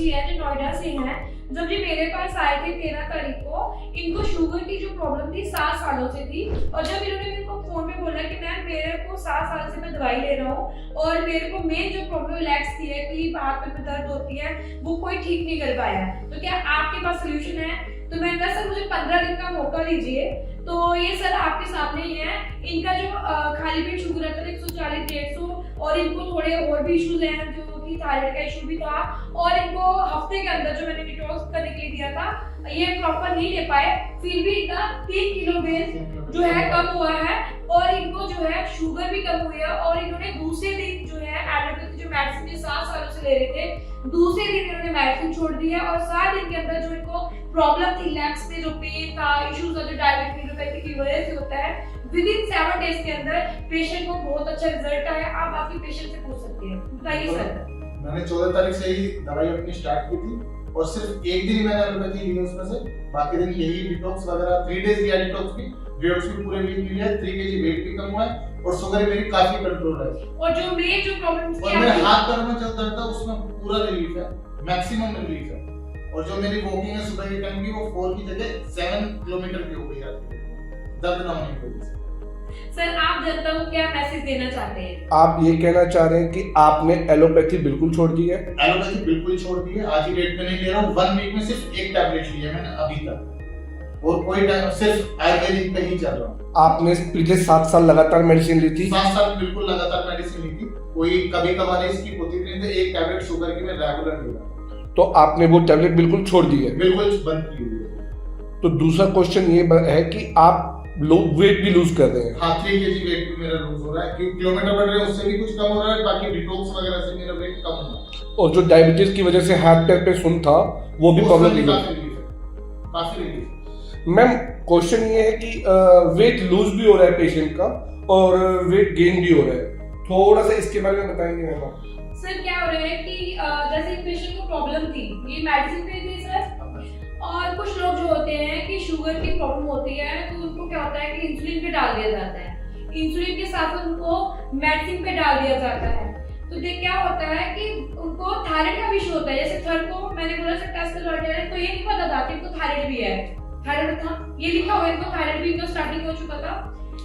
जी है जो नोएडा से हैं, जब ये मेरे पास आए थे 13 तारीख को, इनको शुगर की जो प्रॉब्लम थी 7 सालों से थी। और जब इन्होंने मेरे को फोन पे बोला कि मैम मेरे को 7 साल से मैं दवाई ले रहा हूँ और मेरे को मेन जो प्रॉब्लम रिलैक्स थी है कि हाथ में दर्द होती है वो कोई ठीक नहीं कर पाया, तो क्या आपके पास सोल्यूशन है? तो मैंने कहा सर मुझे 15 दिन का मौका दीजिए। तो ये सर आपके सामने ही है, इनका जो खाली पेट शुगर रहता है 140 150 और इनको थोड़े और भी इश्यूज हैं जो कि थायराइड का इशू भी था, और इनको हफ्ते के अंदर जो मैंने डिटॉक्स करने के लिए दिया था ये प्रॉपर नहीं ले पाए, फिर भी इनका 3 किलो वेट जो है कम हुआ है और इनको जो है शुगर भी कम हुई है। और इन्होंने दूसरे दिन जो है एलोपैथी जो मेडिसिन ये 7 सालों से ले रहे थे, दूसरे दिन इन्होंने मेडिसिन छोड़ दी है और 7 दिन के अंदर जो इनको प्रॉब्लम थी लैक्स में जो पेन था, इश्यूज जो डायबिटिक न्यूरोपैथी की वजह से होता है, विद इन 7 डेज के अंदर पेशेंट को बहुत अच्छा रिजल्ट आया। आप बाकी पेशेंट से पूछ सकते हैं। बताइए सर। मैंने 14 तारीख से ही दवाई अपनी स्टार्ट की थी और सिर्फ एक दिन मैंने एलोपैथी ली उसमें से, बाकी दिन यही डिटॉक्स वगैरह 3 डेज लिया डिटॉक्स भी पूरे वीक लिया, 3 kg वेट भी कम हुआ है और शुगर मेरी काफी कंट्रोल है। और जो मेन जो प्रॉब्लम्स और मेरे हाथ पैर में जो दर्द था उसमें पूरा रिलीफ है, मैक्सिमम रिलीफ है। और जो मेरी वॉकिंग है सुबह के टाइम की वो 4 की जगह 7 किलोमीटर की हो गई है दर्द ना होने की वजह से। सर आप जनता को क्या मैसेज देना चाहते हैं? आप ये कहना चाह रहे हैं कि आपने एलोपैथी बिल्कुल छोड़ दी है? एलोपैथी बिल्कुल छोड़ दी है, आज की डेट में नहीं ले रहा हूँ। 1 वीक में सिर्फ एक टैबलेट ली है मैंने अभी तक और कोई टाइम सिर्फ आयुर्वेदिक पे ही चल रहा हूँ। आपने पिछले 7 साल लगातार मेडिसिन ली थी? 7 साल बिल्कुल लगातार मेडिसिन ली थी, कोई कभी कभार इसकी होती नहीं थी। एक टैबलेट शुगर की मैं रेगुलर ले रहा हूँ। तो आपने वो टैबलेट बिल्कुल छोड़ दी है? बिल्कुल बंद की हुई है। तो दूसरा क्वेश्चन ये है कि आप वेट भी लूज कर रहे हैं? हाँ 3 kg वेट भी मेरा लूज हो रहा है, क्योंकि किलोमीटर बढ़ रहे हैं उससे भी कुछ कम हो रहा है, बाकी डिटॉक्स वगैरह से मेरा वेट कम हुआ है। और जो डायबिटीज की वजह से हार्ट अटैक पे सुन था वो भी प्रॉब्लम नहीं है? काफी रिलीफ। मैम क्वेश्चन ये है कि वेट लूज भी हो रहा है पेशेंट का और वेट गेन भी हो रहा है, थोड़ा सा इसके बारे में बताएंगे मैम आप? सर क्या हो रहा है कि जैसे पेशेंट को प्रॉब्लम थी, ये मेडिसिन पे थी सर, और कुछ लोग जो होते हैं कि शुगर की प्रॉब्लम होती है तो उनको क्या होता है कि इंसुलिन पे डाल दिया जाता है, इंसुलिन के साथ उनको मेडिसिन पे डाल दिया जाता है। तो ये क्या होता है कि उनको थायराइड का इशू होता है, जैसे थर को मैंने बोला सर टेस्ट करवाया है तो ये नहीं पता था कि इनको थायराइड भी है, थायराइड था ये लिखा हुआ है, इनको थायराइड भी इनको स्टार्टिंग हो चुका था।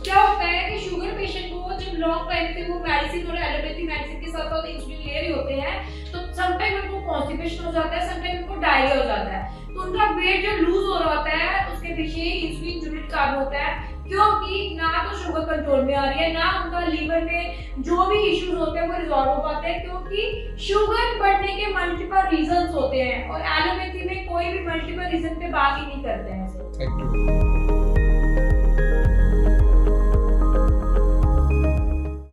क्या होता है कि शुगर पेशेंट को जब लॉन्ग टाइम से वो मेडिसिन और एलोपैथी मेडिसिन के साथ साथ इंसुलिन ले रहे होते हैं तो समटाइम उनको कॉन्स्टिपेशन हो जाता है, समटाइम उनको डायरिया हो जाता है, तो उनका वेट जो लूज हो रहा होता है उसके पीछे इंसुलिन यूनिट कारण होता है, क्योंकि ना तो शुगर कंट्रोल में आ रही है, ना उनका लीवर में जो भी इश्यूज होते हैं वो रिजॉल्व हो पाते हैं, क्योंकि शुगर बढ़ने के मल्टीपल रीजंस होते हैं और एलोपैथी में कोई भी मल्टीपल रीजन पे बात ही नहीं करते हैं। Thank you.